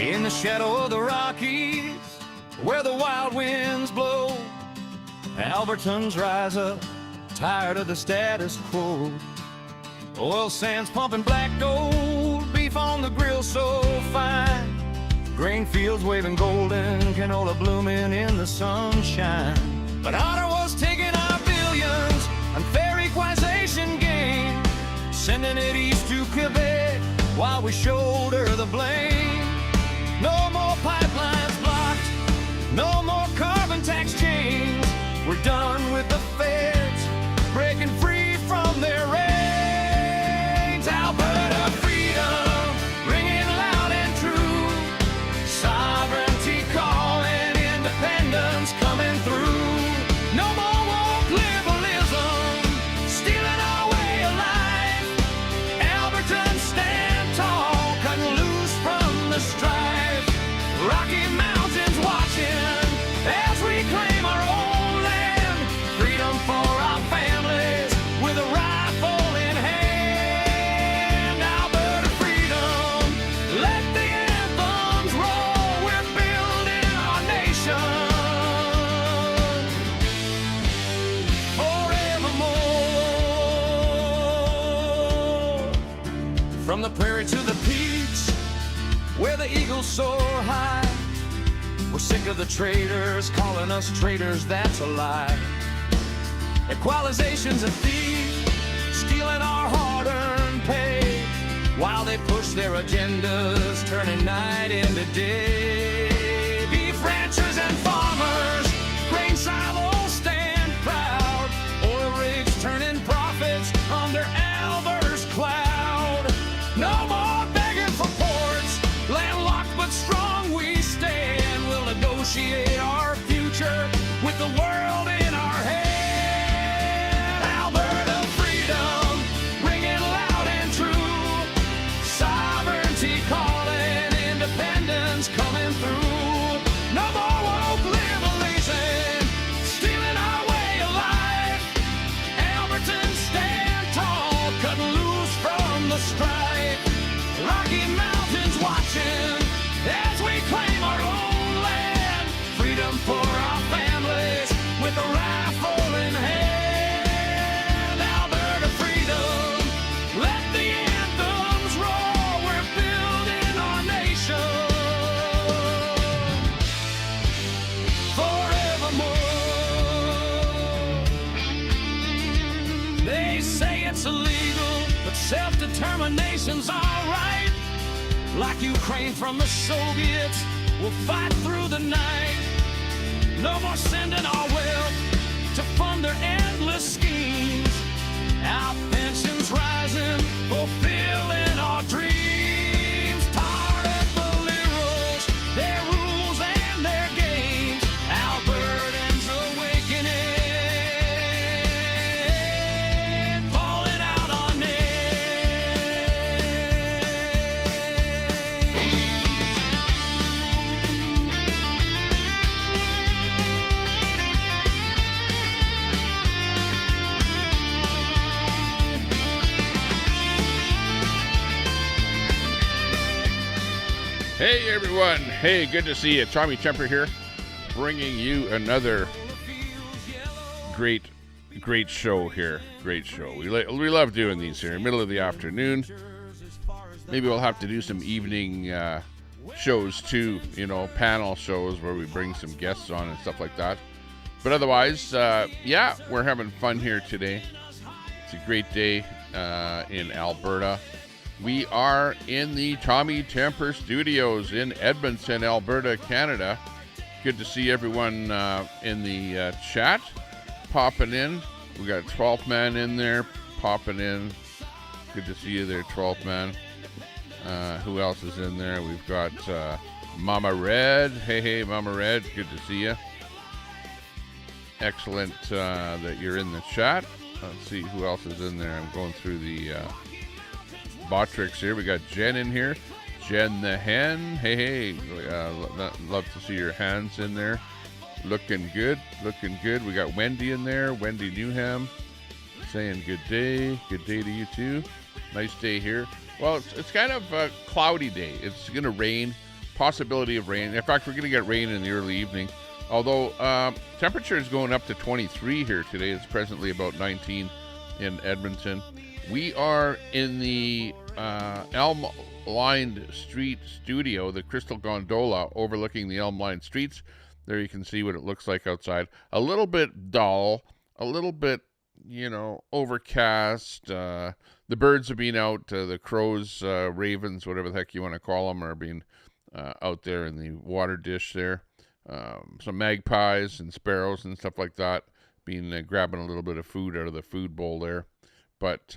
In the shadow of the Rockies, where the wild winds blow, Albertans rise up, tired of the status quo. Oil sands pumping black gold, beef on the grill so fine, grain fields waving golden, canola blooming in the sunshine. But Ottawa's taking our billions, unfair equalization gain, sending it east to Quebec while we shoulder the blame. No more pipelines blocked, no more carbon tax chains. We're done with the feds breaking free from their reins. Alberta freedom ringing loud and true, sovereignty calling, independence coming through. No more woke liberalism stealing our way of life. Albertans stand tall, cutting loose from the strife. Rocky Mountains watching as we claim our own land. Freedom for our families with a rifle in hand. Alberta freedom, let the anthems roll. We're building our nation forevermore. From the prairie to the peaks, where the eagles soar high, we're sick of the traitors calling us traitors, that's a lie. Equalization's a thief, stealing our hard-earned pay, while they push their agendas, turning night into day. Beef ranchers and farmers, grain silos stand proud, oil rigs turning profits under Alberta's cloud. No more begging for ports, landlocked but strong we stand. We'll negotiate our future with the world in our hand. Alberta freedom ringing loud and true, sovereignty calling, independence coming through. No more woke liberalism stealing our way of life. Albertans stand tall, cutting loose from the strife. Rocky Mountains watching as we claim our own land. Freedom for our families with a rifle in hand. Alberta freedom, let the anthems roll. We're building our nation forevermore. They say it's illegal, but self-determination's all right. Like Ukraine from the Soviets, we'll fight through the night. No more sending our wealth to fund their endless schemes. Our pensions rising, fulfilling our dreams. Tired of the liberals, their rules and their games. Albertans awakening, calling out our name. Hey everyone, hey, good to see you. Tommy Temper here, bringing you another great show here. Great show. We love doing these here, middle of the afternoon. Maybe we'll have to do some evening shows too, panel shows where we bring some guests on and stuff like that. But otherwise, yeah, we're having fun here today. It's a great day in Alberta. We are in the Tommy Temper Studios in Edmonton, Alberta, Canada. Good to see everyone in the chat popping in. We got a 12th man in there popping in. Good to see you there, 12th man. Who else is in there? We've got Mama Red. Hey, Mama Red. Good to see you. Excellent that you're in the chat. Let's see who else is in there. I'm going through the Botrix here. We got Jen in here. Jen the Hen. Hey. Love to see your hands in there. Looking good. We got Wendy in there. Wendy Newham saying good day. Good day to you too. Nice day here. Well, it's kind of a cloudy day. It's going to rain possibility of rain. In fact, we're going to get rain in the early evening. Although temperature is going up to 23 here today. It's presently about 19 in Edmonton. We are in the Elm-lined Street studio, the Crystal Gondola, overlooking the Elm-lined streets. There you can see what it looks like outside. A little bit dull, a little bit, overcast. The birds are being out. The crows, ravens, whatever the heck you want to call them, are being out there in the water dish there. Some magpies and sparrows and stuff like that being grabbing a little bit of food out of the food bowl there. But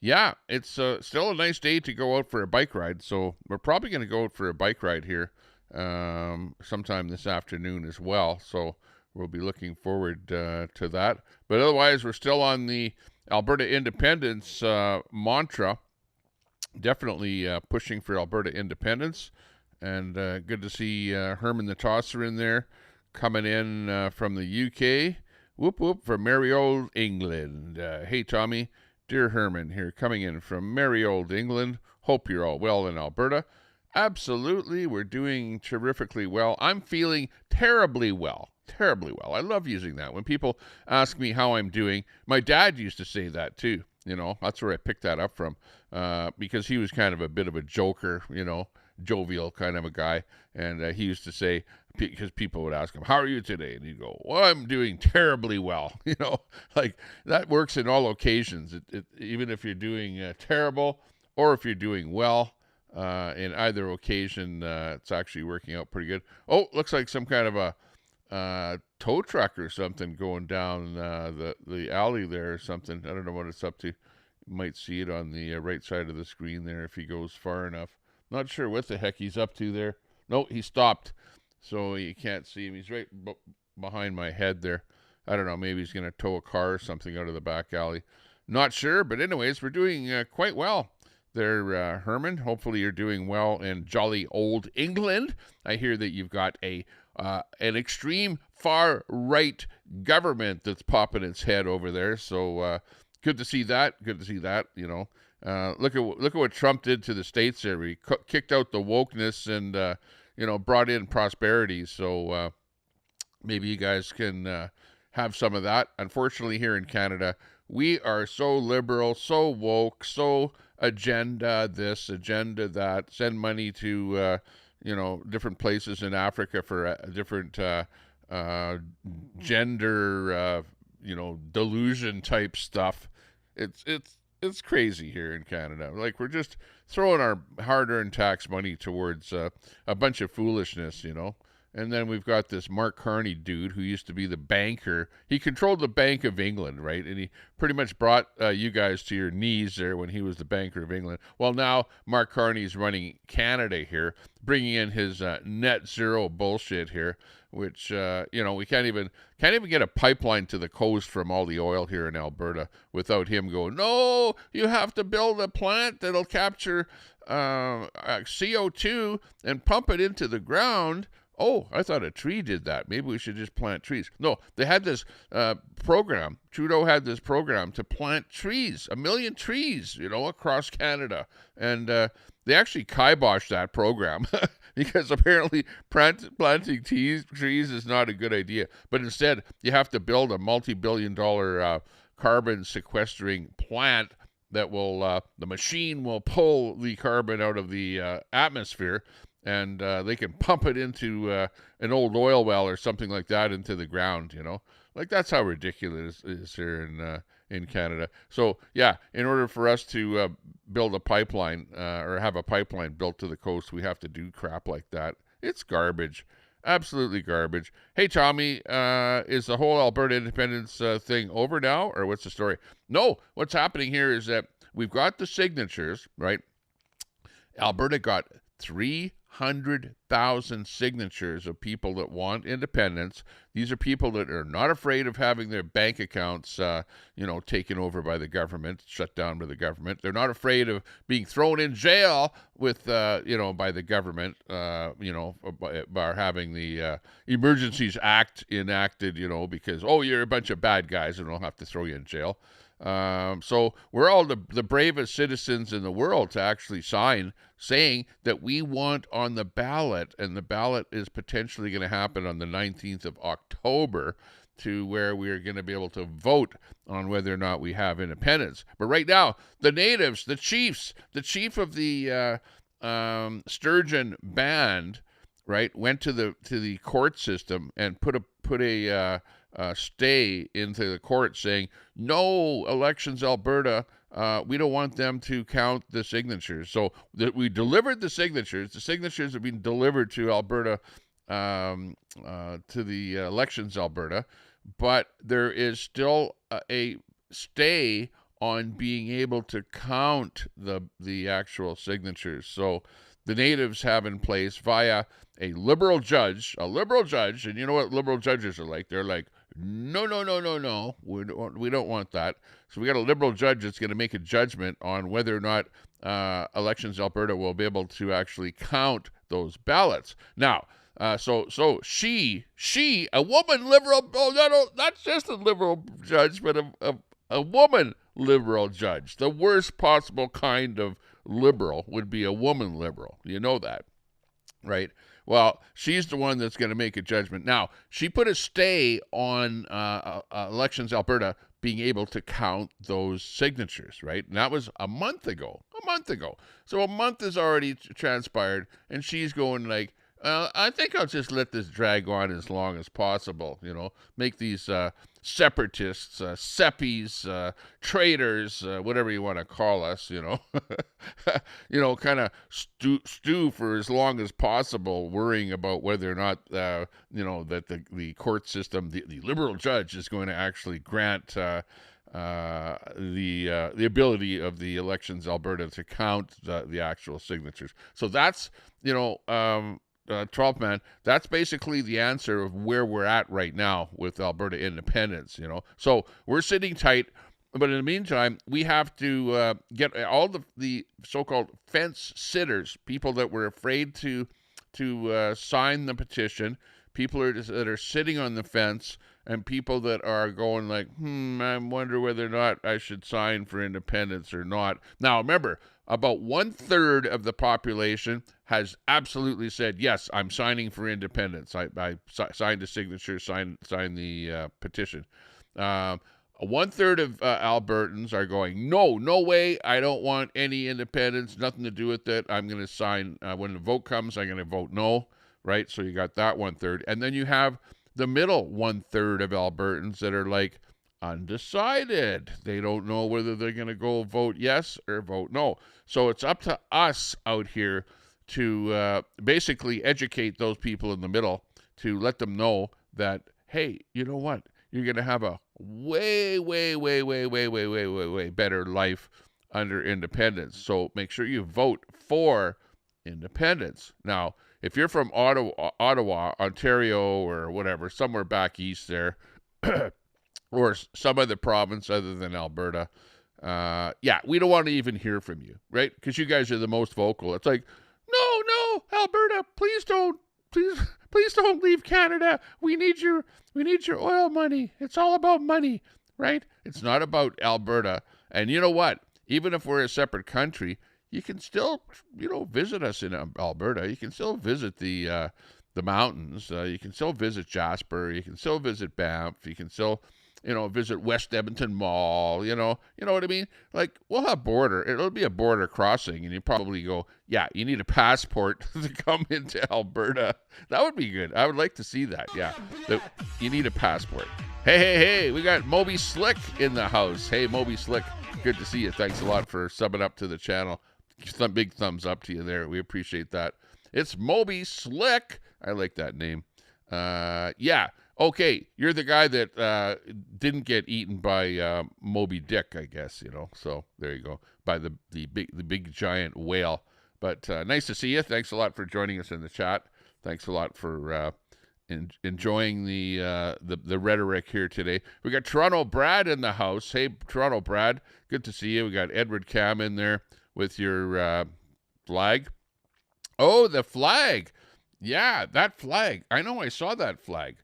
yeah, it's still a nice day to go out for a bike ride. So we're probably going to go out for a bike ride here sometime this afternoon as well. So we'll be looking forward to that. But otherwise, we're still on the Alberta independence mantra. Definitely pushing for Alberta independence. And good to see Herman the Tosser in there coming in from the UK. Whoop, whoop, from merry old England. Hey, Tommy, dear Herman here, coming in from merry old England. Hope you're all well in Alberta. Absolutely, we're doing terrifically well. I'm feeling terribly well. Terribly well. I love using that. When people ask me how I'm doing, my dad used to say that too. That's where I picked that up from because he was kind of a bit of a joker, jovial kind of a guy. And he used to say, because people would ask him, how are you today? And he'd go, well, I'm doing terribly well. Like that works in all occasions. Even if you're doing terrible or if you're doing well, in either occasion, it's actually working out pretty good. Oh, looks like some kind of a tow truck or something going down the alley there or something. I don't know what it's up to. You might see it on the right side of the screen there if he goes far enough. Not sure what the heck he's up to there. No, he stopped, so you can't see him. He's right behind my head there. I don't know, maybe he's going to tow a car or something out of the back alley. Not sure, but anyways, we're doing quite well there, Herman. Hopefully you're doing well in jolly old England. I hear that you've got an extreme far-right government that's popping its head over there, so good to see that. Good to see that, Look at what Trump did to the States there. He kicked out the wokeness and, brought in prosperity. So maybe you guys can have some of that. Unfortunately, here in Canada, we are so liberal, so woke, so agenda this, agenda that, send money to, different places in Africa for different gender, delusion type stuff. It's crazy here in Canada. Like, we're just throwing our hard-earned tax money towards a bunch of foolishness, And then we've got this Mark Carney dude who used to be the banker. He controlled the Bank of England, right? And he pretty much brought you guys to your knees there when he was the Banker of England. Well, now Mark Carney's running Canada here, bringing in his net zero bullshit here, which we can't even get a pipeline to the coast from all the oil here in Alberta without him going, no, you have to build a plant that'll capture CO2 and pump it into the ground. Oh, I thought a tree did that. Maybe we should just plant trees. No, they had this program. Trudeau had this program to plant trees, 1 million trees, across Canada. And they actually kiboshed that program because apparently planting trees is not a good idea. But instead, you have to build a multi-billion-dollar carbon sequestering plant that will, the machine will pull the carbon out of the atmosphere, and they can pump it into an old oil well or something like that into the ground, Like, that's how ridiculous it is here in Canada. So, yeah, in order for us to build a pipeline or have a pipeline built to the coast, we have to do crap like that. It's garbage. Absolutely garbage. Hey, Tommy, is the whole Alberta independence thing over now, or what's the story? No, what's happening here is that we've got the signatures, right? Alberta got 300,000 signatures of people that want independence. These are people that are not afraid of having their bank accounts, taken over by the government, shut down by the government. They're not afraid of being thrown in jail with, by the government, by having the Emergencies Act enacted, because, you're a bunch of bad guys and they'll have to throw you in jail. So we're all the bravest citizens in the world to actually sign saying that we want on the ballot, and the ballot is potentially going to happen on the 19th of October, to where we are going to be able to vote on whether or not we have independence. But right now, the natives, the chief of the Sturgeon band, right, went to the court system and put a stay into the court saying, no, Elections Alberta, we don't want them to count the signatures. So we delivered the signatures. The signatures have been delivered to Alberta, to the Elections Alberta, but there is still a stay on being able to count the actual signatures. So the natives have in place, via a liberal judge, and you know what liberal judges are like? They're like, no, we don't want that. So we got a liberal judge that's going to make a judgment on whether or not Elections Alberta will be able to actually count those ballots. Now, so she, a woman liberal, not just a liberal judge, but a woman liberal judge. The worst possible kind of liberal would be a woman liberal. You know that, right? Well, she's the one that's going to make a judgment. Now, she put a stay on Elections Alberta being able to count those signatures, right? And that was a month ago. So a month has already transpired, and she's going like, I think I'll just let this drag on as long as possible, make these separatists, seppies, traitors, whatever you want to call us, kind of stew for as long as possible, worrying about whether or not, that the court system, the liberal judge is going to actually grant the ability of the Elections Alberta to count the actual signatures. So that's, 12 man, that's basically the answer of where we're at right now with Alberta independence, So we're sitting tight, but in the meantime, we have to get all the so-called fence sitters, people that were afraid to sign the petition, people that are sitting on the fence, and people that are going like, I wonder whether or not I should sign for independence or not. Now, remember, about 1/3 of the population has absolutely said, yes, I'm signing for independence. I signed a signature, signed the petition. 1/3 of Albertans are going, no way, I don't want any independence, nothing to do with it. I'm going to sign, when the vote comes, I'm going to vote no, right? So you got that 1/3. And then you have the middle 1/3 of Albertans that are like undecided. They don't know whether they're going to go vote yes or vote no. So it's up to us out here to basically educate those people in the middle, to let them know that, hey, you know what? You're going to have a way better life under independence. So make sure you vote for independence. Now, if you're from Ottawa, Ontario, or whatever, somewhere back east there, or some other province other than Alberta, we don't want to even hear from you, right? Because you guys are the most vocal. It's like, no, Alberta, please don't leave Canada. We need your oil money. It's all about money, right? It's not about Alberta. And you know what? Even if we're a separate country, you can still, visit us in Alberta. You can still visit the mountains. You can still visit Jasper. You can still visit Banff. You can still, visit West Edmonton Mall. You know what I mean? Like, we'll have border. It'll be a border crossing, and you probably go, yeah, you need a passport to come into Alberta. That would be good. I would like to see that. Yeah, you need a passport. Hey, we got Moby Slick in the house. Hey, Moby Slick, good to see you. Thanks a lot for subbing up to the channel. Some big thumbs up to you there. We appreciate that. It's Moby Slick. I like that name. Yeah. Okay. You're the guy that didn't get eaten by Moby Dick, I guess, So there you go. By the big giant whale. But nice to see you. Thanks a lot for joining us in the chat. Thanks a lot for enjoying the rhetoric here today. We got Toronto Brad in the house. Hey, Toronto Brad. Good to see you. We got Edward Cam in there with your flag. Oh, the flag. Yeah, that flag. I know I saw that flag.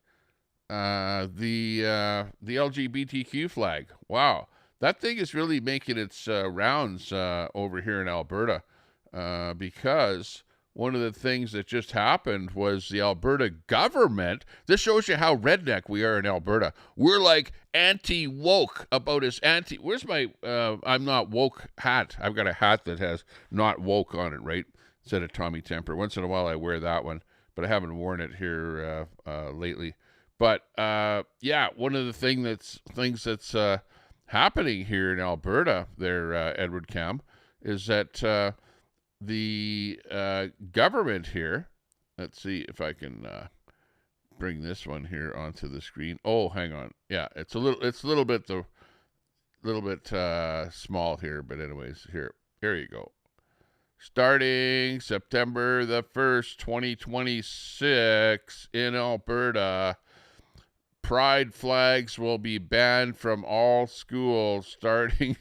The LGBTQ flag. Wow. that thing is really making its rounds over here in Alberta because one of the things that just happened was the Alberta government. This shows you how redneck we are in Alberta. We're like anti-woke about as anti. Where's my I'm not woke hat? I've got a hat that has not woke on it, right? Instead of Tommy Temper. Once in a while I wear that one, but I haven't worn it here lately. But yeah, one of the things that's happening here in Alberta, there, Edward Cam, is that the government here. Let's see if I can bring this one here onto the screen. Oh, hang on. Yeah, it's a little bit small here, but anyways, here you go. Starting September the 1st, 2026 in Alberta, pride flags will be banned from all schools starting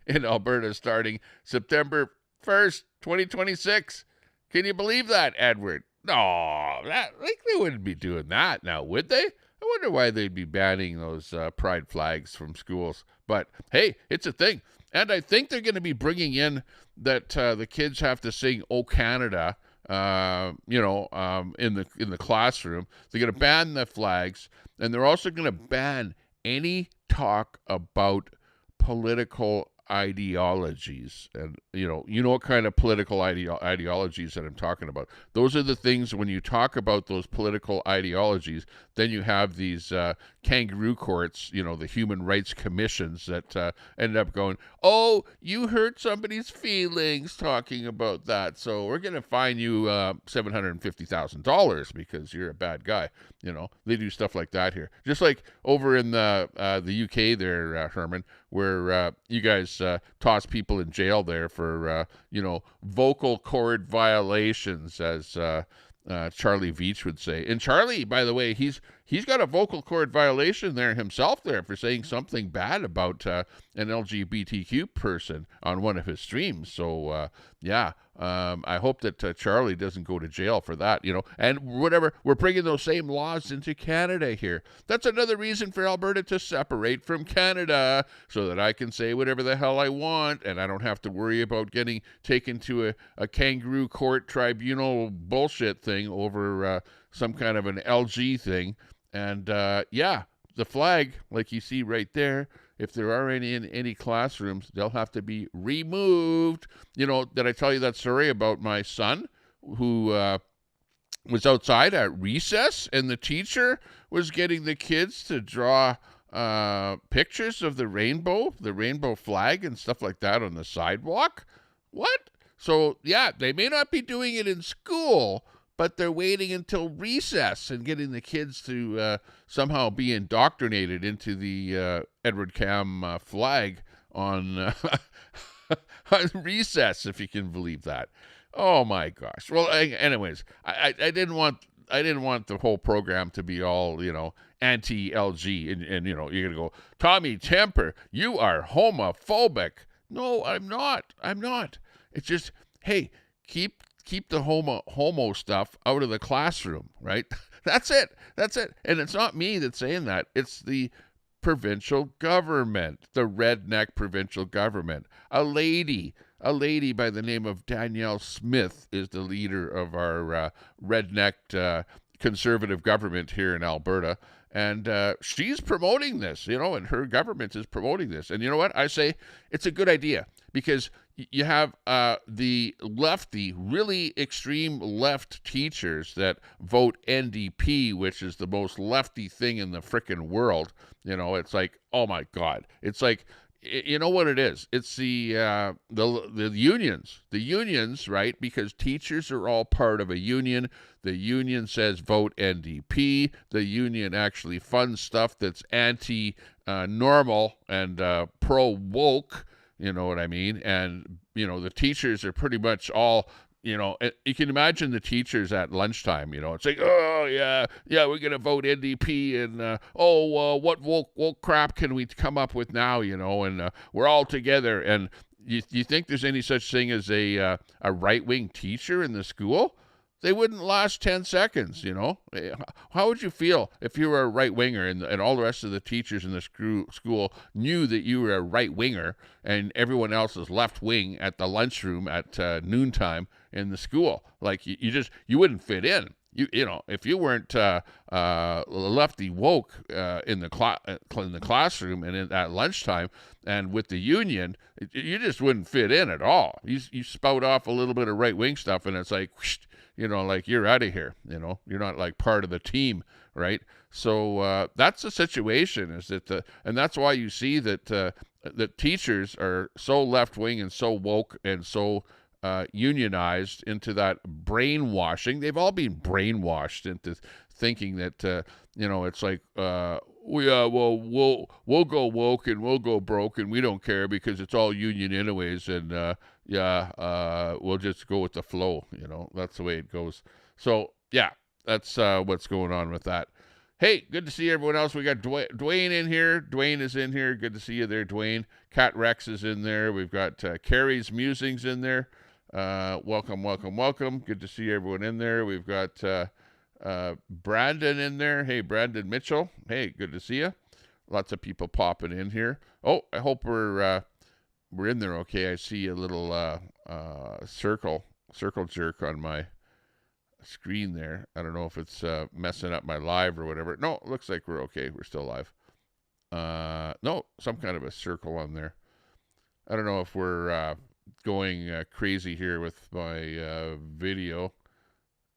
in Alberta starting September 1st, 2026. Can you believe that, Edward? No, they wouldn't be doing that now, would they? I wonder why they'd be banning those pride flags from schools. But hey, it's a thing. And I think they're going to be bringing in that the kids have to sing "O Canada," in the classroom. They're going to ban the flags, and they're also going to ban any talk about political ideologies. And you know what kind of political ideologies that I'm talking about. Those are the things when you talk about those political ideologies, then you have these kangaroo courts, the human rights commissions that end up going, oh, you hurt somebody's feelings talking about that, so we're going to fine you $750,000 because you're a bad guy. They do stuff like that here. Just like over in the UK there, Herman, where you guys toss people in jail there for, vocal cord violations, as Charlie Veach would say. And Charlie, by the way, he's got a vocal cord violation there himself there for saying something bad about an LGBTQ person on one of his streams. So, I hope that Charlie doesn't go to jail for that, and whatever. We're bringing those same laws into Canada here. That's another reason for Alberta to separate from Canada so that I can say whatever the hell I want and I don't have to worry about getting taken to a kangaroo court tribunal bullshit thing over some kind of an LG thing. And the flag, like you see right there, if there are any in any classrooms, they'll have to be removed. Did I tell you that story about my son who was outside at recess and the teacher was getting the kids to draw pictures of the rainbow flag and stuff like that on the sidewalk? What? So, yeah, they may not be doing it in school, but they're waiting until recess and getting the kids to somehow be indoctrinated into the Edward Cam flag on, on recess, if you can believe that. Oh my gosh. Well, anyways, I didn't want the whole program to be all anti-LG and you're gonna go, Tommy Temper, you are homophobic. No, I'm not. It's just, hey, keep the homo stuff out of the classroom, right? That's it. And it's not me that's saying that. It's the provincial government, the redneck provincial government. A lady by the name of Danielle Smith is the leader of our redneck conservative government here in Alberta. And she's promoting this, and her government is promoting this. And you know what? I say it's a good idea because you have the lefty, really extreme left teachers that vote NDP, which is the most lefty thing in the frickin' world. It's like, oh my God. It's like, you know what it is? It's the unions, right? Because teachers are all part of a union. The union says vote NDP. The union actually funds stuff that's anti-normal and pro-woke. You know what I mean? And, the teachers are pretty much all, you can imagine the teachers at lunchtime, it's like, oh, yeah, we're going to vote NDP and, what woke crap can we come up with now, and we're all together. And you think there's any such thing as a right-wing teacher in the school? they wouldn't last 10 seconds, How would you feel if you were a right-winger and all the rest of the teachers in the school knew that you were a right-winger and everyone else is left-wing at the lunchroom at noontime in the school? Like, you wouldn't fit in. If you weren't lefty woke in the classroom and at lunchtime and with the union, you just wouldn't fit in at all. You spout off a little bit of right wing stuff, and it's like, whoosh, like you're out of here. You're not like part of the team, right? So that's the situation. And that's why you see that that teachers are so left wing and so woke and so unionized into that brainwashing. They've all been brainwashed into thinking that it's like we'll go woke and we'll go broke and we don't care because it's all union anyways, and we'll just go with the flow. That's the way it goes. So yeah, that's what's going on with that. Hey, good to see everyone else. We got Dwayne in here. Dwayne is in here. Good to see you there, Dwayne. Cat Rex is in there. We've got Carrie's Musings in there. Welcome. Good to see everyone in there. We've got Brandon in there. Hey, Brandon Mitchell. Hey, good to see you. Lots of people popping in here. Oh, I hope we're in there okay. I see a little circle jerk on my screen there. I don't know if it's messing up my live or whatever. No, it looks like we're okay. We're still live. No, some kind of a circle on there. I don't know if we're going crazy here with my video.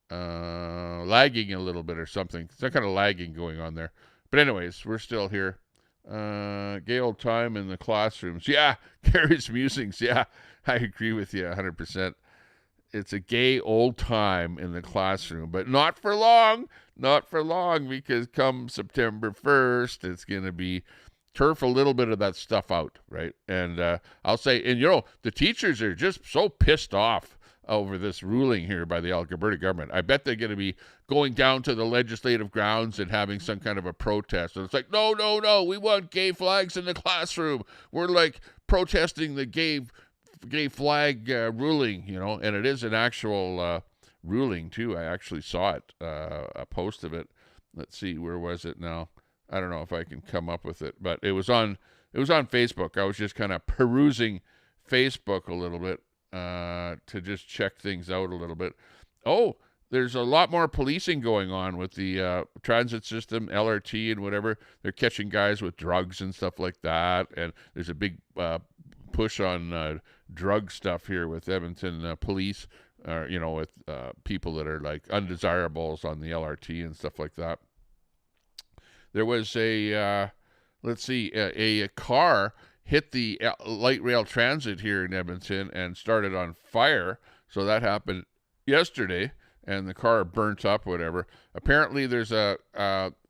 Lagging a little bit or something. Some kind of lagging going on there. But anyways, we're still here. Gay old time in the classrooms. Yeah, Gary's Musings. Yeah, I agree with you 100%. It's a gay old time in the classroom, but not for long. Not for long, because come September 1st, it's going to be turf a little bit of that stuff out, right? And I'll say, and the teachers are just so pissed off over this ruling here by the Alberta government. I bet they're going to be going down to the legislative grounds and having some kind of a protest. And it's like, no, we want gay flags in the classroom. We're like protesting the gay flag ruling, and it is an actual ruling too. I actually saw it, a post of it. Let's see, where was it now? I don't know if I can come up with it, but it was on Facebook. I was just kind of perusing Facebook a little bit to just check things out a little bit. Oh, there's a lot more policing going on with the transit system, LRT and whatever. They're catching guys with drugs and stuff like that, and there's a big push on drug stuff here with Edmonton police, with people that are like undesirables on the LRT and stuff like that. There was a car hit the light rail transit here in Edmonton and started on fire. So that happened yesterday, and the car burnt up, whatever. Apparently there's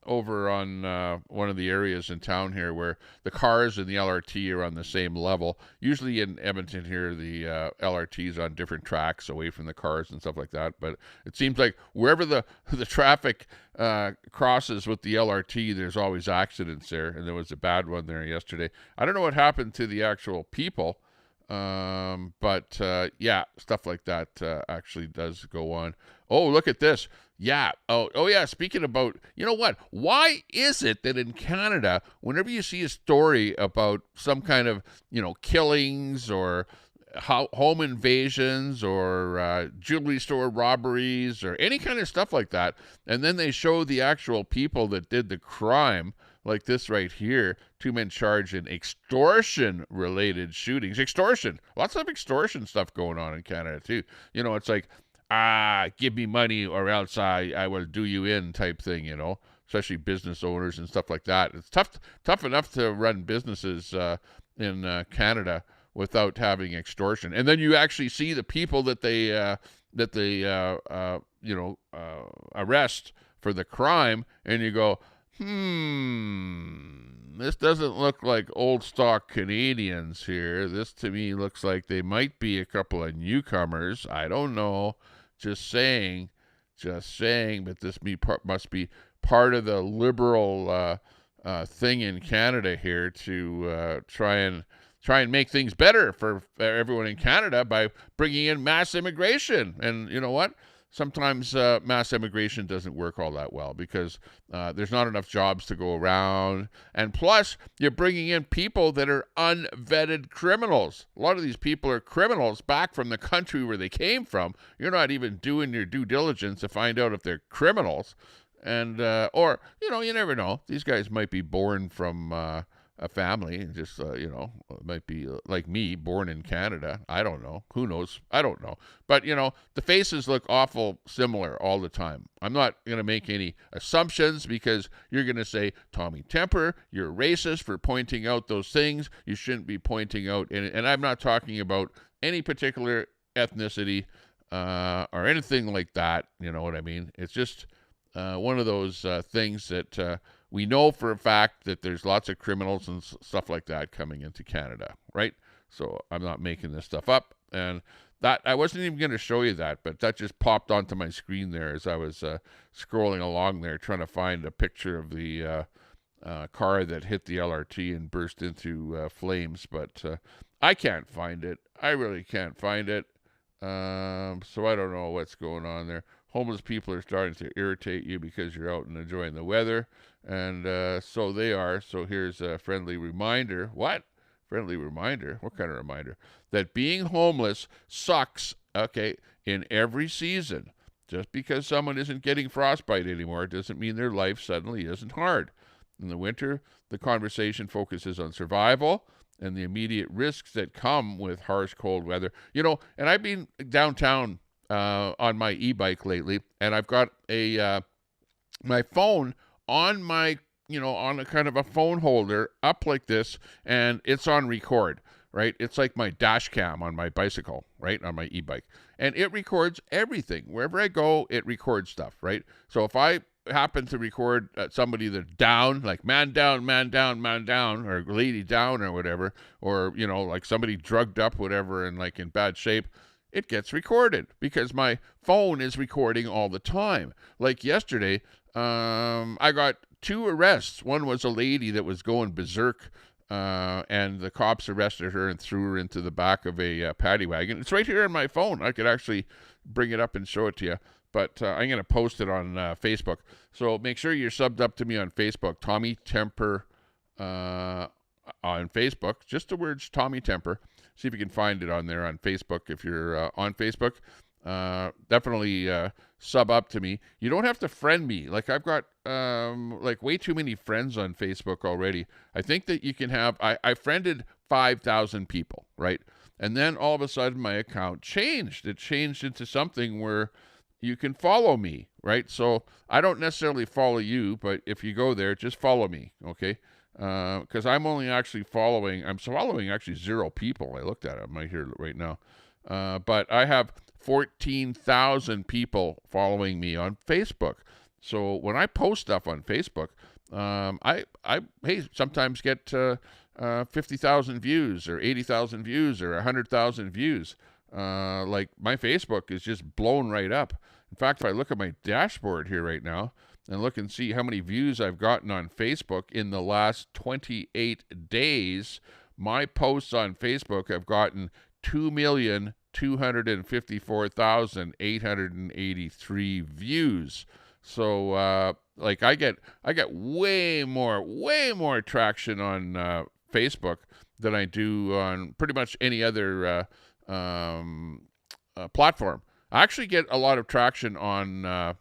over on one of the areas in town here where the cars and the LRT are on the same level. Usually in Edmonton here, the LRT is on different tracks away from the cars and stuff like that. But it seems like wherever the traffic crosses with the LRT, there's always accidents there. And there was a bad one there yesterday. I don't know what happened to the actual people. But stuff like that actually does go on. Oh, look at this. Yeah. Oh yeah. Speaking about, what? Why is it that in Canada, whenever you see a story about some kind of, killings or home invasions or jewelry store robberies or any kind of stuff like that, and then they show the actual people that did the crime, like this right here, 2 men charged in extortion-related shootings. Extortion. Lots of extortion stuff going on in Canada, too. It's like, give me money or else I will do you in type thing, especially business owners and stuff like that. It's tough enough to run businesses in Canada without having extortion. And then you actually see the people that they arrest for the crime, and you go, this doesn't look like old stock Canadians here. This to me looks like they might be a couple of newcomers. I don't know. Just saying, but this must be part of the liberal thing in Canada here to try and make things better for everyone in Canada by bringing in mass immigration. And you know what? sometimes mass immigration doesn't work all that well because there's not enough jobs to go around. And plus, you're bringing in people that are unvetted criminals. A lot of these people are criminals back from the country where they came from. You're not even doing your due diligence to find out if they're criminals. And, or, you never know. These guys might be born from a family, just, it might be like me, born in Canada. I don't know. Who knows? I don't know. But, the faces look awful similar all the time. I'm not going to make any assumptions because you're going to say, Tommy Temper, you're racist for pointing out those things. You shouldn't be pointing out, and I'm not talking about any particular ethnicity or anything like that. You know what I mean? It's just one of those things that we know for a fact that there's lots of criminals and stuff like that coming into Canada, right? So I'm not making this stuff up. And that I wasn't even going to show you that, but that just popped onto my screen there as I was scrolling along there trying to find a picture of the car that hit the LRT and burst into flames. But I can't find it. I really can't find it. So I don't know what's going on there. Homeless people are starting to irritate you because you're out and enjoying the weather. And so they are. So here's a friendly reminder. What? Friendly reminder? What kind of reminder? That being homeless sucks, okay, in every season. Just because someone isn't getting frostbite anymore doesn't mean their life suddenly isn't hard. In the winter, the conversation focuses on survival and the immediate risks that come with harsh, cold weather. And I've been downtown on my e-bike lately, and I've got a my phone on my, on a kind of a phone holder up like this, and it's on record, right? It's like my dash cam on my bicycle, right? On my e-bike. And it records everything. Wherever I go, it records stuff, right? So if I happen to record somebody that's down, like man down, man down, man down, or lady down or whatever, or, like somebody drugged up, whatever, and like in bad shape, it gets recorded because my phone is recording all the time. Like yesterday, I got 2 arrests. One was a lady that was going berserk, and the cops arrested her and threw her into the back of a paddy wagon. It's right here on my phone. I could actually bring it up and show it to you. But I'm going to post it on Facebook. So make sure you're subbed up to me on Facebook, Tommy Temper on Facebook. Just the words Tommy Temper. See if you can find it on there on Facebook if you're on Facebook. Definitely sub up to me. You don't have to friend me. Like I've got way too many friends on Facebook already. I think that you can have, I friended 5,000 people, right? And then all of a sudden my account changed. It changed into something where you can follow me, right? So I don't necessarily follow you, but if you go there, just follow me, okay? Because I'm following actually 0 people. I looked at it. I'm right here right now. But I have 14,000 people following me on Facebook. So when I post stuff on Facebook, I sometimes get 50,000 views or 80,000 views or 100,000 views. Like my Facebook is just blown right up. In fact, if I look at my dashboard here right now and look and see how many views I've gotten on Facebook in the last 28 days, my posts on Facebook have gotten 2,254,883 views. So I get way more traction on Facebook than I do on pretty much any other platform. I actually get a lot of traction on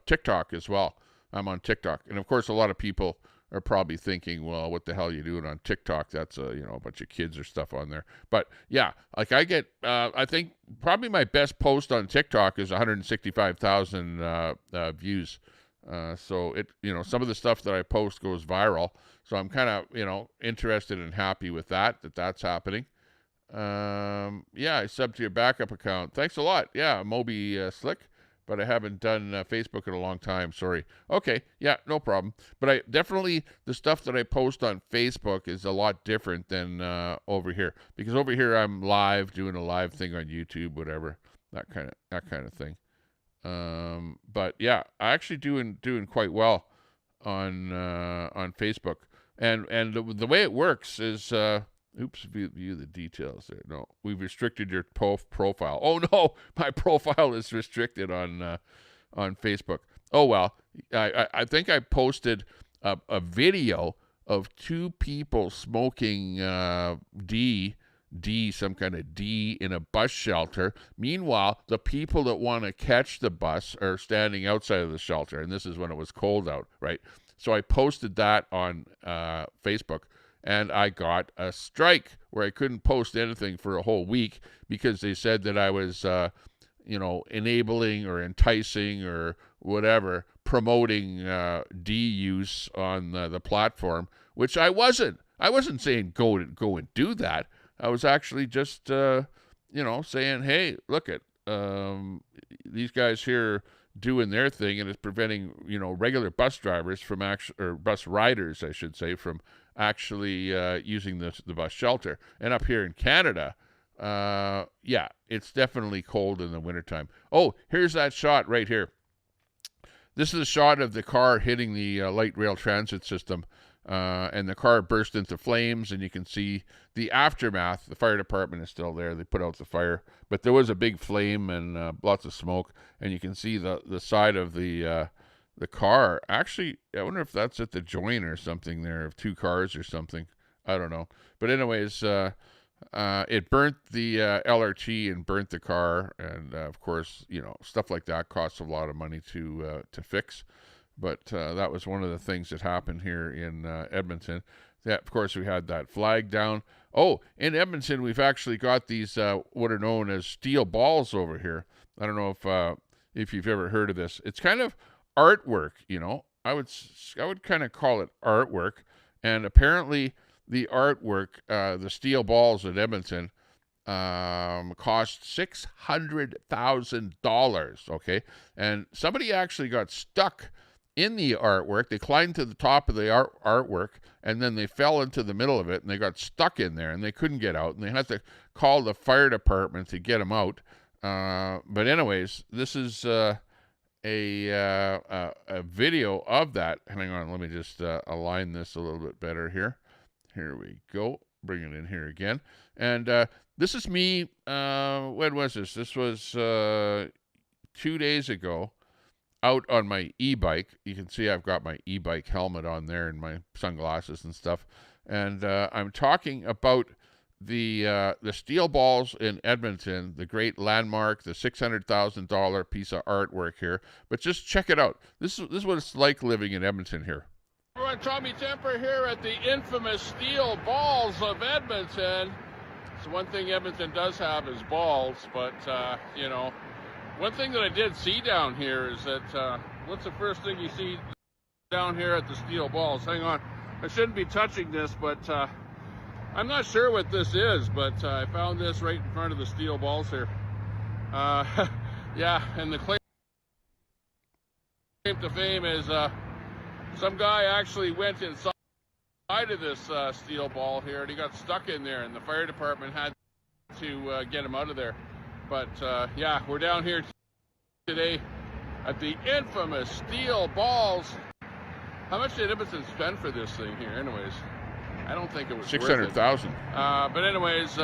TikTok as well. I'm on TikTok. And of course, a lot of people are probably thinking, well, what the hell are you doing on TikTok? That's a bunch of kids or stuff on there. But yeah, like I get, I think probably my best post on TikTok is 165,000 views. So it, some of the stuff that I post goes viral. So I'm kind of, interested and happy with that's happening. I subbed to your backup account. Thanks a lot. Yeah, Moby Slick. But I haven't done Facebook in a long time. Sorry. Okay. Yeah, no problem. But I definitely, the stuff that I post on Facebook is a lot different than over here. Because over here I'm live, doing a live thing on YouTube, whatever. That kind of thing. But yeah, I actually doing quite well on Facebook. And the way it works is Oops, view the details there. No, we've restricted your profile. Oh no, my profile is restricted on Facebook. Oh well, I think I posted a video of two people smoking some kind of D in a bus shelter. Meanwhile, the people that want to catch the bus are standing outside of the shelter, and this is when it was cold out, right? So I posted that on Facebook, and I got a strike where I couldn't post anything for a whole week because they said that I was, enabling or enticing or whatever, promoting D use on the platform, which I wasn't. I wasn't saying go and do that. I was actually just, saying, hey, look at these guys here doing their thing, and it's preventing, regular bus drivers from or bus riders, I should say, from actually using the bus shelter. And up here in Canada, it's definitely cold in the wintertime. Oh, here's that shot right here. This is a shot of the car hitting the light rail transit system, and the car burst into flames, and you can see the aftermath. The fire department is still there. They put out the fire, but there was a big flame and lots of smoke, and you can see the side of the car. Actually, I wonder if that's at the joint or something there, of two cars or something. I don't know. But anyways, it burnt the LRT and burnt the car, and of course, stuff like that costs a lot of money to fix. But that was one of the things that happened here in Edmonton. That, of course, we had that flag down. Oh, in Edmonton, we've actually got these what are known as steel balls over here. I don't know if you've ever heard of this. It's kind of artwork, I would kind of call it artwork. And apparently, the artwork, the steel balls at Edmonton, cost $600,000. Okay, and somebody actually got stuck in the artwork. They climbed to the top of the artwork, and then they fell into the middle of it, and they got stuck in there, and they couldn't get out, and they had to call the fire department to get them out. But anyways, this is a video of that. Hang on, let me just align this a little bit better here. Here we go. Bring it in here again. And this is me. When was this? This was 2 days ago. Out on my e-bike. You can see I've got my e-bike helmet on there and my sunglasses and stuff. And I'm talking about the steel balls in Edmonton, the great landmark, the $600,000 piece of artwork here. But just check it out. This is what it's like living in Edmonton here. Everyone, Tommy Temper here at the infamous steel balls of Edmonton. So one thing Edmonton does have is balls, but one thing that I did see down here is that, what's the first thing you see down here at the steel balls? Hang on, I shouldn't be touching this, but I'm not sure what this is, but I found this right in front of the steel balls here. And the claim to fame is some guy actually went inside of this steel ball here, and he got stuck in there, and the fire department had to get him out of there. But we're down here today at the infamous steel balls. How much did Edmonton spend for this thing here? Anyways, I don't think it was $600,000. But anyways,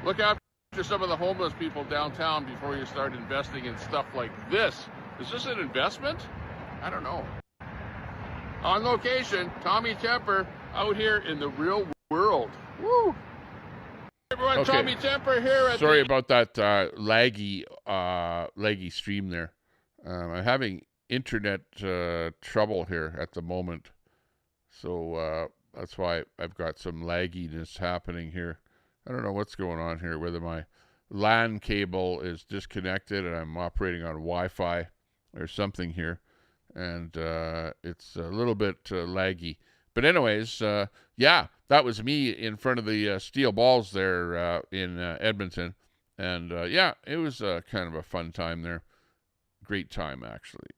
look after some of the homeless people downtown before you start investing in stuff like this. Is this an investment? I don't know. On location, Tommy Temper out here in the real world. Woo! Everyone, Okay. Tommy Temper here at Sorry about that laggy stream there. I'm having internet trouble here at the moment, so that's why I've got some lagginess happening here. I don't know what's going on here, whether my LAN cable is disconnected and I'm operating on Wi-Fi or something here, and it's a little bit laggy. But anyways, that was me in front of the steel balls there in Edmonton. And it was kind of a fun time there. Great time, actually.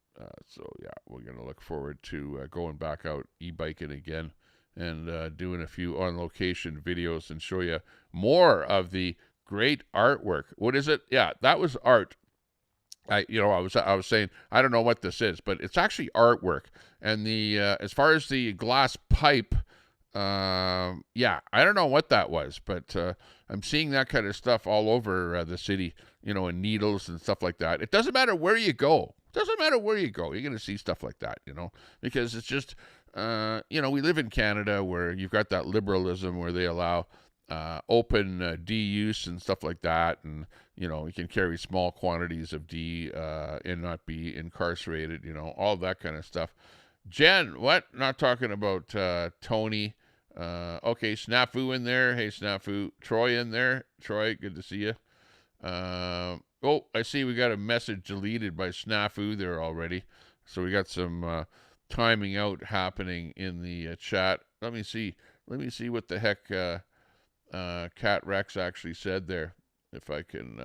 We're going to look forward to going back out e-biking again and doing a few on-location videos and show you more of the great artwork. What is it? Yeah, that was art. I was saying, I don't know what this is, but it's actually artwork. And the as far as the glass pipe Yeah, I don't know what that was, but I'm seeing that kind of stuff all over the city, in needles and stuff like that. It doesn't matter where you go. Doesn't matter where you go. You're going to see stuff like that, because it's just, we live in Canada where you've got that liberalism where they allow open D use and stuff like that. And, you can carry small quantities of D and not be incarcerated, all that kind of stuff. Jen, what? Not talking about Tony. Okay, Snafu in there. Hey, Snafu. Troy in there. Troy, good to see you. Oh, I see we got a message deleted by Snafu there already. So we got some timing out happening in the chat. Let me see what the heck Cat Rex actually said there. If I can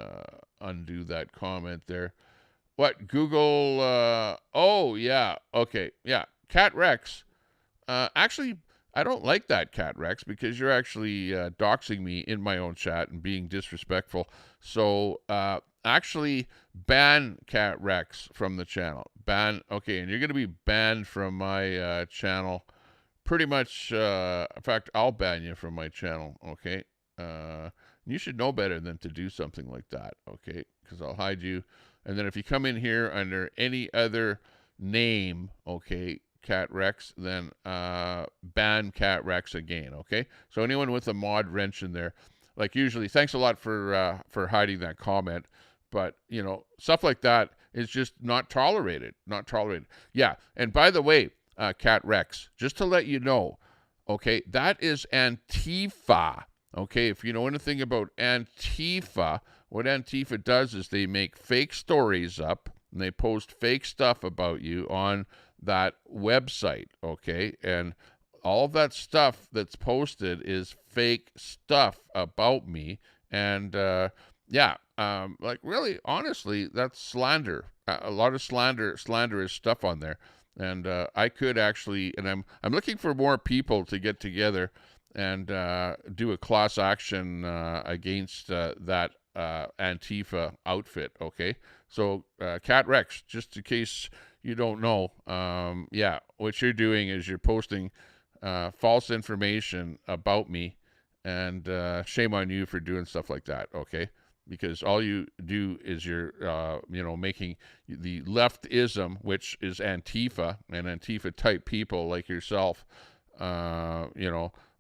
undo that comment there. What? Google? Oh, yeah. Okay. Yeah. Cat Rex. Actually, I don't like that, Cat Rex, because you're actually doxing me in my own chat and being disrespectful. So actually ban Cat Rex from the channel. Ban. Okay, and you're going to be banned from my channel. Pretty much, in fact, I'll ban you from my channel. Okay. You should know better than to do something like that. Okay, because I'll hide you. And then if you come in here under any other name, okay, Cat Rex, then ban Cat Rex again, okay? So anyone with a mod wrench in there, like usually, thanks a lot for hiding that comment, but, stuff like that is just not tolerated, Yeah, and by the way, Cat Rex, just to let you know, okay, that is Antifa, okay? If you know anything about Antifa, what Antifa does is they make fake stories up and they post fake stuff about you on that website, okay? And all of that stuff that's posted is fake stuff about me. And like really, honestly, that's slander. A lot of slanderous stuff on there. And I could actually, and I'm looking for more people to get together and do a class action against that Antifa outfit, okay? So Cat Rex, just in case you don't know, what you're doing is you're posting false information about me, and shame on you for doing stuff like that, okay? Because all you do is you're, making the leftism, which is Antifa and Antifa-type people like yourself,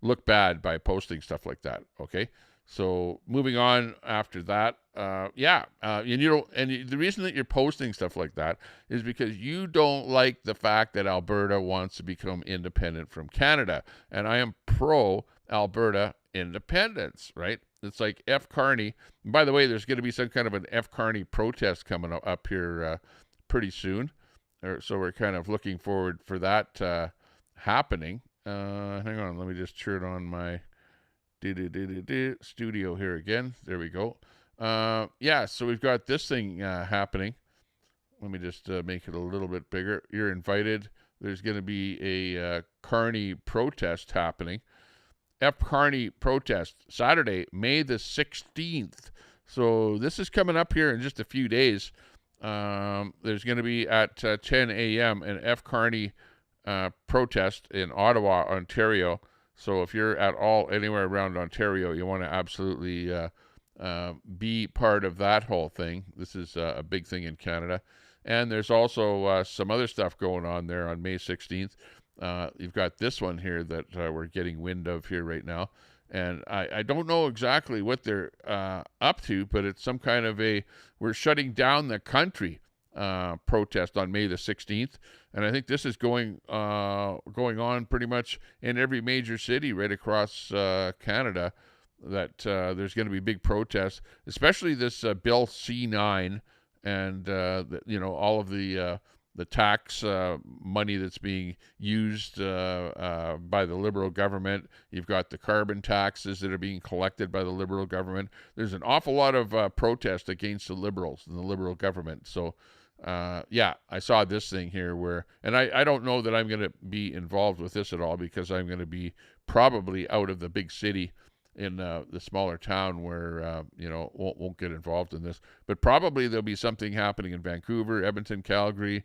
look bad by posting stuff like that, okay? So moving on after that, and the reason that you're posting stuff like that is because you don't like the fact that Alberta wants to become independent from Canada, and I am pro Alberta independence, right? It's like F. Carney. And by the way, there's going to be some kind of an F. Carney protest coming up here pretty soon, so we're kind of looking forward for that happening. Hang on, let me just turn on my studio here again. There we go. So we've got this thing happening. Let me just make it a little bit bigger. You're invited. There's going to be a Carney protest happening. F. Carney protest, Saturday, May the 16th. So this is coming up here in just a few days. There's going to be at 10 a.m. an F. Carney protest in Ottawa, Ontario. So if you're at all anywhere around Ontario, you want to absolutely be part of that whole thing. This is a big thing in Canada. And there's also some other stuff going on there on May 16th. You've got this one here that we're getting wind of here right now. And I don't know exactly what they're up to, but it's some kind of we're shutting down the country protest on May the 16th. And I think this is going on pretty much in every major city right across Canada, that there's going to be big protests, especially this Bill C9 and, all of the tax money that's being used by the Liberal government. You've got the carbon taxes that are being collected by the Liberal government. There's an awful lot of protest against the Liberals and the Liberal government. So, I saw this thing here and I don't know that I'm going to be involved with this at all, because I'm going to be probably out of the big city in the smaller town where, won't get involved in this. But probably there'll be something happening in Vancouver, Edmonton, Calgary,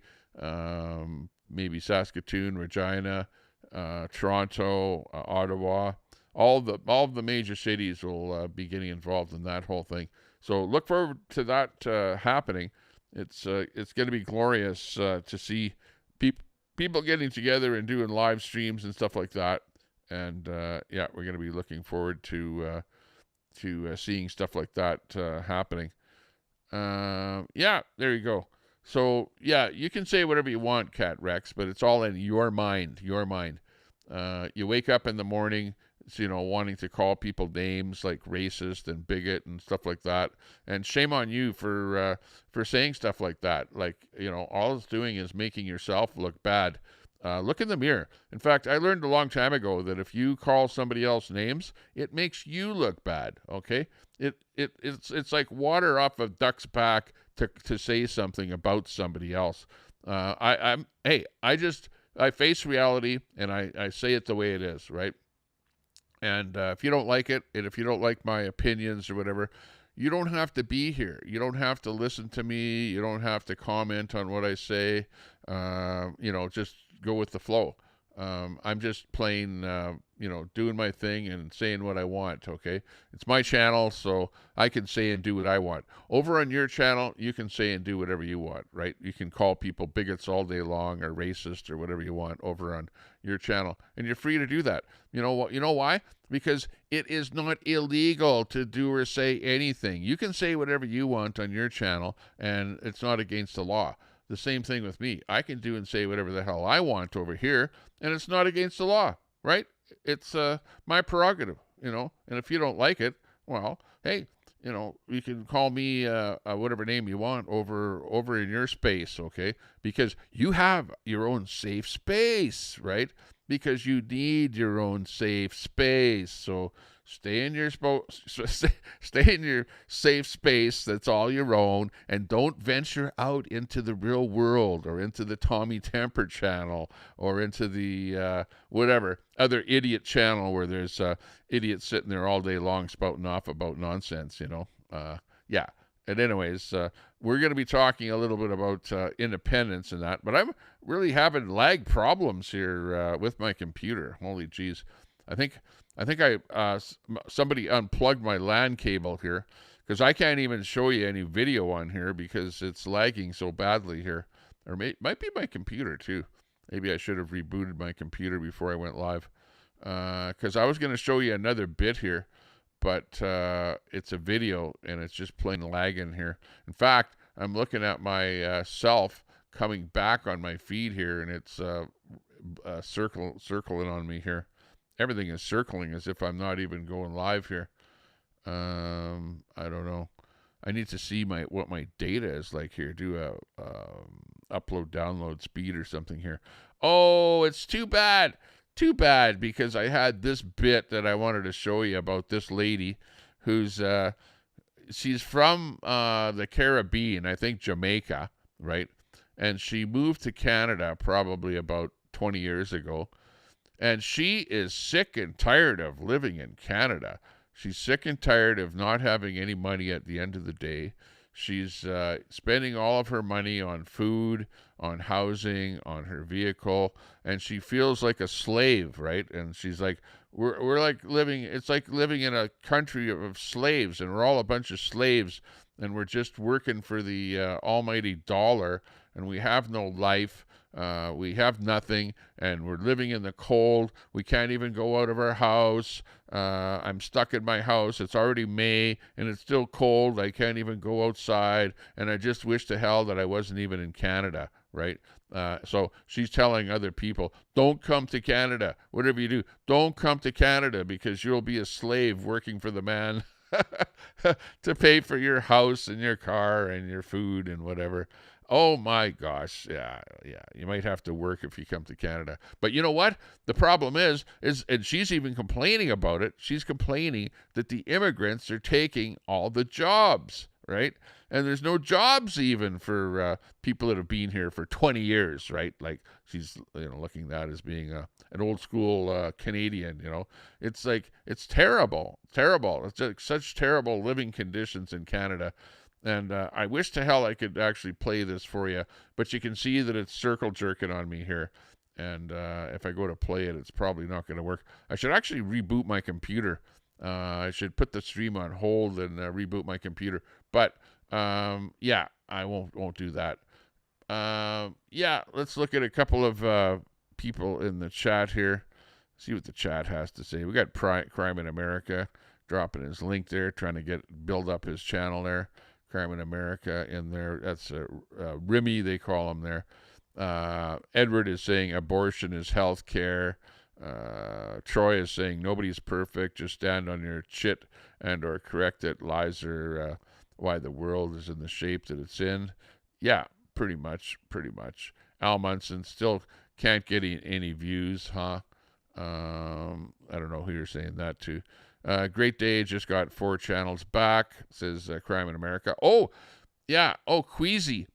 maybe Saskatoon, Regina, Toronto, Ottawa, all of the major cities will be getting involved in that whole thing. So look forward to that happening. It's going to be glorious to see people getting together and doing live streams and stuff like that. And yeah, we're going to be looking forward to seeing stuff like that happening. Yeah, there you go. So yeah, you can say whatever you want, Cat Rex, but it's all in your mind. Your mind. You wake up in the morning, wanting to call people names like racist and bigot and stuff like that. And shame on you for saying stuff like that. Like, all it's doing is making yourself look bad. Look in the mirror. In fact, I learned a long time ago that if you call somebody else names, it makes you look bad. Okay, it's like water off a duck's back to say something about somebody else. I face reality and I say it the way it is, right? And if you don't like it, and if you don't like my opinions or whatever, you don't have to be here. You don't have to listen to me. You don't have to comment on what I say. Just go with the flow. I'm just plain, doing my thing and saying what I want, okay? It's my channel, so I can say and do what I want. Over on your channel, you can say and do whatever you want, right? You can call people bigots all day long or racist or whatever you want over on your channel, and you're free to do that. You know what? You know why? Because it is not illegal to do or say anything. You can say whatever you want on your channel, and it's not against the law. The same thing with me. I can do and say whatever the hell I want over here, and it's not against the law, right? It's my prerogative, and if you don't like it, well, hey, you can call me whatever name you want over in your space, okay? Because you have your own safe space, right? Because you need your own safe space. So stay in your stay in your safe space that's all your own, and don't venture out into the real world or into the Tommy Temper channel or into the whatever other idiot channel where there's idiots sitting there all day long spouting off about nonsense. Yeah. And anyways, we're going to be talking a little bit about independence and that, but I'm really having lag problems here with my computer. Holy jeez. I think somebody unplugged my LAN cable here, because I can't even show you any video on here because it's lagging so badly here. Or might be my computer too. Maybe I should have rebooted my computer before I went live, because I was going to show you another bit here, but it's a video and it's just plain lagging here. In fact, I'm looking at my self coming back on my feed here, and it's circling on me here. Everything is circling as if I'm not even going live here. I don't know. I need to see what my data is like here. Do a upload download speed or something here. Oh, it's too bad. Too bad, because I had this bit that I wanted to show you about this lady who's she's from the Caribbean, I think Jamaica, right? And she moved to Canada probably about 20 years ago. And she is sick and tired of living in Canada. She's sick and tired of not having any money at the end of the day. She's spending all of her money on food, on housing, on her vehicle, and she feels like a slave, right? And she's like, we're like living, it's like living in a country of slaves, and we're all a bunch of slaves, and we're just working for the almighty dollar, and we have no life. We have nothing, and we're living in the cold. We can't even go out of our house. I'm stuck in my house. It's already May, and it's still cold. I can't even go outside, and I just wish to hell that I wasn't even in Canada, right? So she's telling other people, don't come to Canada. Whatever you do, don't come to Canada, because you'll be a slave working for the man to pay for your house and your car and your food and whatever. Oh my gosh, yeah, you might have to work if you come to Canada. But you know what? The problem is, and she's even complaining about it, she's complaining that the immigrants are taking all the jobs, right? And there's no jobs even for people that have been here for 20 years, right? Like, she's looking at that as being an old school Canadian, It's like, it's terrible. It's like such terrible living conditions in Canada. And I wish to hell I could actually play this for you, but you can see that it's circle jerking on me here. And if I go to play it, it's probably not going to work. I should actually reboot my computer. I should put the stream on hold and reboot my computer. But yeah, I won't do that. Yeah, let's look at a couple of people in the chat here. See what the chat has to say. We got Crime in America dropping his link there, trying to build up his channel there. Crime in America in there. That's Remy, they call him there. Edward is saying abortion is health care. Troy is saying nobody's perfect. Just stand on your shit and or correct it. Lies are why the world is in the shape that it's in. Yeah, pretty much. Al Munson still can't get any views, huh? I don't know who you're saying that to. Great Day just got 4 channels back, says Crime in America. Oh, yeah. Oh, Queasy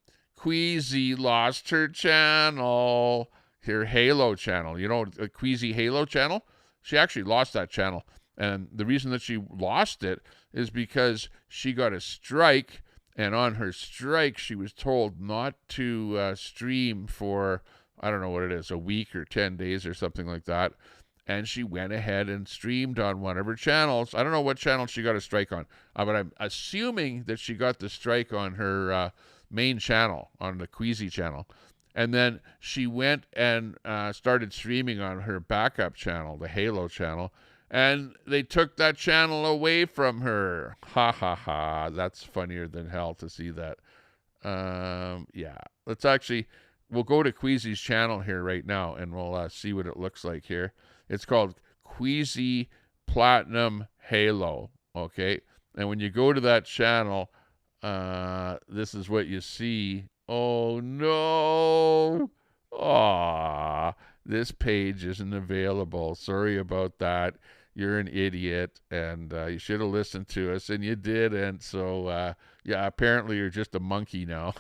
lost her channel. Her Halo channel. You know, the Queasy Halo channel? She actually lost that channel. And the reason that she lost it is because she got a strike. And on her strike, she was told not to stream for, I don't know what it is, a week or 10 days or something like that. And she went ahead and streamed on one of her channels. I don't know what channel she got a strike on, but I'm assuming that she got the strike on her main channel, on the Queasy channel. And then she went and started streaming on her backup channel, the Halo channel. And they took that channel away from her. Ha, ha, ha. That's funnier than hell to see that. Yeah. We'll go to Queasy's channel here right now, and we'll see what it looks like here. It's called Queasy Platinum Halo, okay? And when you go to that channel, this is what you see. Oh, no. Aw, this page isn't available. Sorry about that. You're an idiot, and you should have listened to us, and you didn't. So, yeah, apparently you're just a monkey now.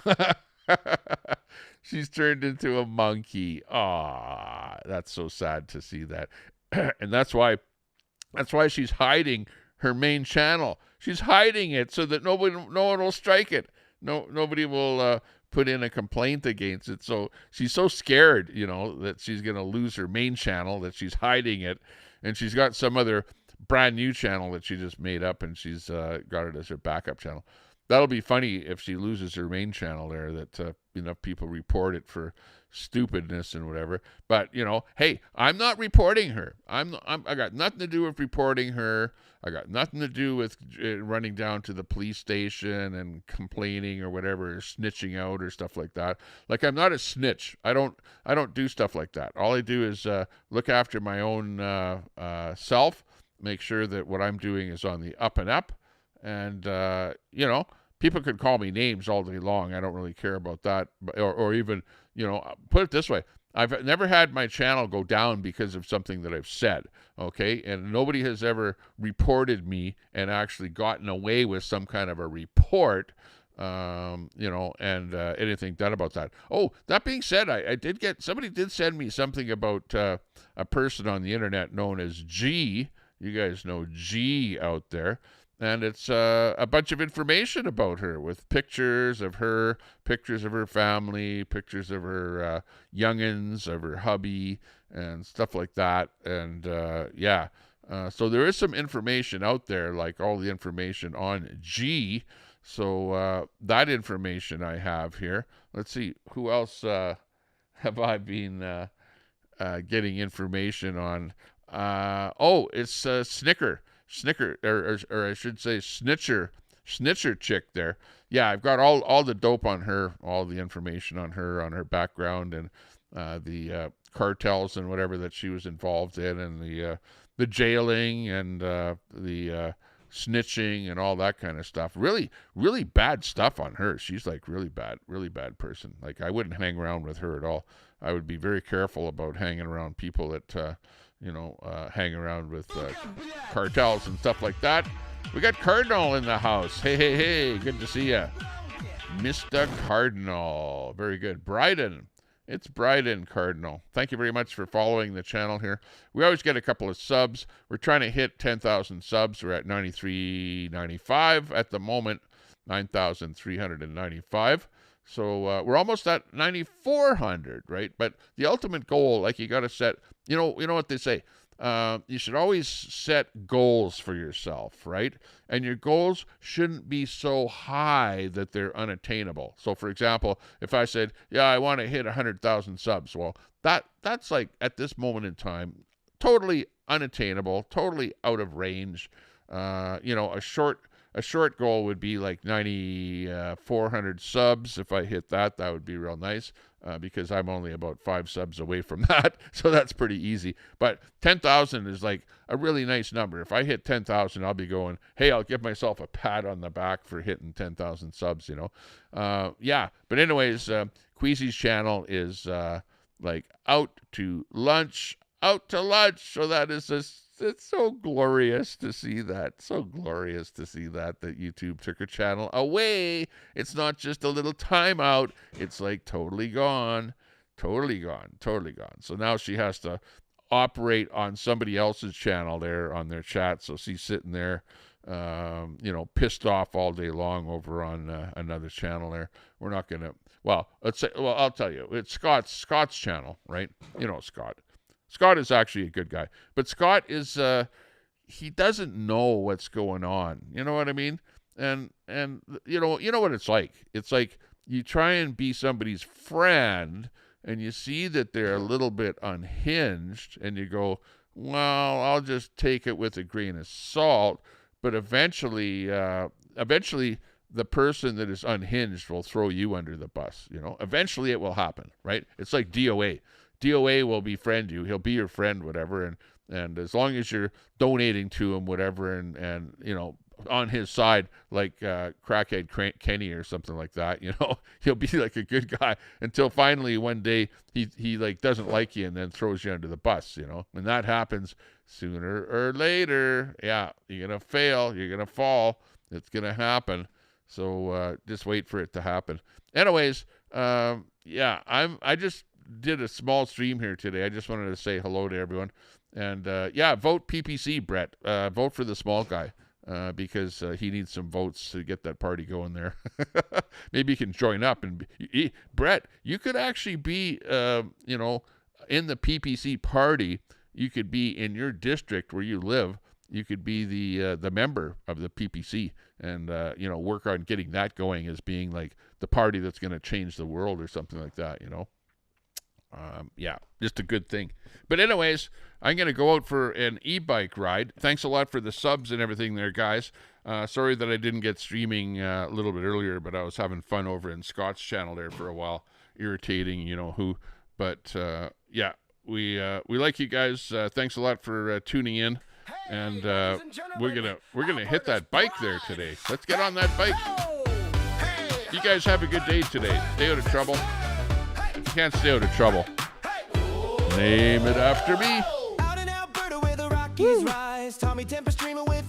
She's turned into a monkey. Aw, that's so sad to see that. And that's why she's hiding her main channel. She's hiding it so that no one will strike it. Nobody will put in a complaint against it. So she's so scared, that she's going to lose her main channel that she's hiding it. And she's got some other brand new channel that she just made up, and she's got it as her backup channel. That'll be funny if she loses her main channel there, that enough people report it for stupidness and whatever. But, hey, I'm not reporting her. I got nothing to do with reporting her. I got nothing to do with running down to the police station and complaining or whatever, or snitching out or stuff like that. Like, I'm not a snitch. I don't do stuff like that. All I do is look after my own self, make sure that what I'm doing is on the up and up. And, people could call me names all day long. I don't really care about that. Or even, put it this way. I've never had my channel go down because of something that I've said, okay? And nobody has ever reported me and actually gotten away with some kind of a report, and anything done about that. Oh, that being said, somebody did send me something about a person on the internet known as G. You guys know G out there. And it's a bunch of information about her with pictures of her family, pictures of her youngins, of her hubby, and stuff like that. And, so there is some information out there, like all the information on G. So that information I have here. Let's see, who else have I been getting information on? It's Snicker, or I should say Snitcher chick there. Yeah, I've got all the dope on her, all the information on her background, and the cartels and whatever that she was involved in, and the jailing and the snitching and all that kind of stuff. Really, really bad stuff on her. She's like really bad person. Like, I wouldn't hang around with her at all. I would be very careful about hanging around people that hang around with cartels and stuff like that. We got Cardinal in the house. Hey, good to see you, Mr. Cardinal. Very good. Bryden. It's Bryden Cardinal. Thank you very much for following the channel here. We always get a couple of subs. We're trying to hit 10,000 subs. We're at 93.95 at the moment, 9,395. So we're almost at 9,400, right? But the ultimate goal, like you got to set, you know what they say. You should always set goals for yourself, right? And your goals shouldn't be so high that they're unattainable. So, for example, if I said, yeah, I want to hit 100,000 subs, well, that's like, at this moment in time, totally unattainable, totally out of range. A short goal would be like 9,400 subs. If I hit that would be real nice, because I'm only about 5 subs away from that. So that's pretty easy. But 10,000 is like a really nice number. If I hit 10,000, I'll be going, hey, I'll give myself a pat on the back for hitting 10,000 subs, But anyways, Queasy's channel is like out to lunch. So that is it's so glorious to see that. That YouTube took her channel away. It's not just a little timeout. It's like totally gone. So now she has to operate on somebody else's channel there on their chat. So she's sitting there, pissed off all day long over on another channel there. We're not going to, I'll tell you, it's Scott's channel, right? You know, Scott. Scott is actually a good guy, but Scott is, he doesn't know what's going on. You know what I mean? And you know what it's like? It's like you try and be somebody's friend and you see that they're a little bit unhinged and you go, well, I'll just take it with a grain of salt. But eventually the person that is unhinged will throw you under the bus. Eventually it will happen, right? It's like DOA. DOA will befriend you. He'll be your friend, whatever. And as long as you're donating to him, whatever, and on his side, like Crackhead Kenny or something like that, he'll be like a good guy until finally one day he like doesn't like you and then throws you under the bus, and that happens sooner or later. Yeah, you're going to fail. You're going to fall. It's going to happen. So just wait for it to happen. Anyways, I just did a small stream here today. I just wanted to say hello to everyone. And vote PPC, Brett. Vote for the small guy because he needs some votes to get that party going there. Maybe you can join up. And Brett, you could actually be, in the PPC party. You could be in your district where you live. You could be the member of the PPC and, work on getting that going as being like the party that's going to change the world or something like that, just a good thing. But anyways, I'm going to go out for an e-bike ride. Thanks a lot for the subs and everything there, guys. Sorry that I didn't get streaming a little bit earlier, but I was having fun over in Scott's channel there for a while. Irritating, who. But, we like you guys. Thanks a lot for tuning in. And we're gonna hit that bike there today. Let's get on that bike. You guys have a good day today. Stay out of trouble. If you can't stay out of trouble, name it after me. Woo.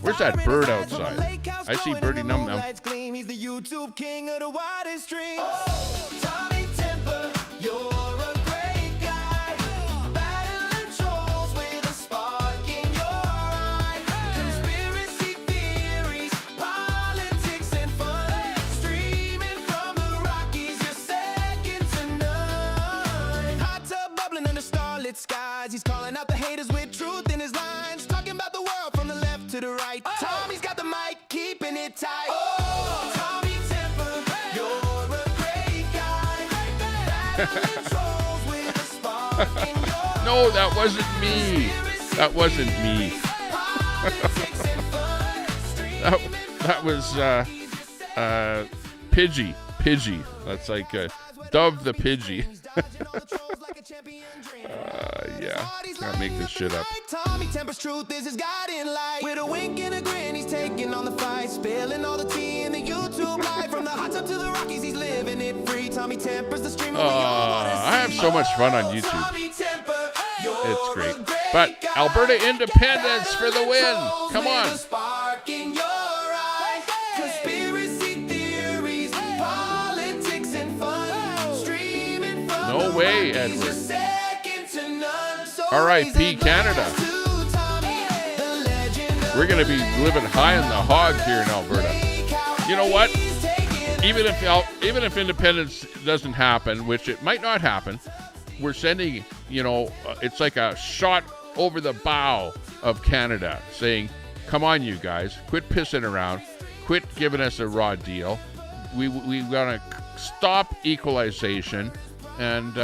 Where's that bird outside? I see Birdie Num Num. He's the YouTube king of the widest streams. Skies. He's calling out the haters with truth in his lines, talking about the world from the left to the right. Tommy's got the mic, keeping it tight. Tommy Temper, you're a great guy. With a spark in your No, that wasn't me. That wasn't me. that was Pidgey. That's like Dove the Pidgey. Can't make this shit up. Tommy Temper's truth is his guiding light. With a wink and a grin, he's taking on the fight, spilling all the tea in the YouTube life. From the hot tub to the Rockies, he's living it free. Tommy Temper's the streamer. I have so much fun on YouTube. It's great. But Alberta independence for the win. Come on. No way, Edward. R.I.P. Canada. We're going to be living high on the hog here in Alberta. You know what? even if independence doesn't happen, which it might not happen, we're sending, it's like a shot over the bow of Canada saying, come on, you guys, quit pissing around, quit giving us a raw deal. We got to stop equalization, and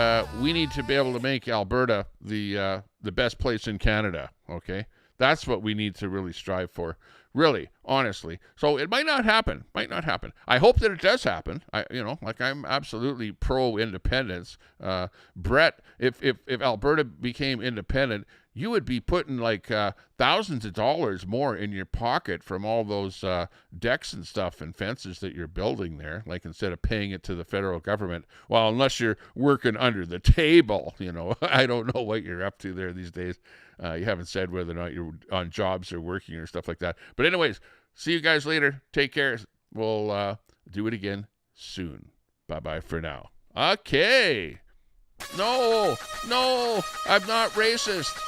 we need to be able to make Alberta the best place in Canada, okay? That's what we need to really strive for, really, honestly. So it might not happen. I hope that it does happen. I'm absolutely pro-independence. Brett, if Alberta became independent, you would be putting like thousands of dollars more in your pocket from all those decks and stuff and fences that you're building there, like instead of paying it to the federal government. Well, unless you're working under the table, I don't know what you're up to there these days. You haven't said whether or not you're on jobs or working or stuff like that. But anyways, see you guys later. Take care. We'll do it again soon. Bye-bye for now. Okay. No, I'm not racist.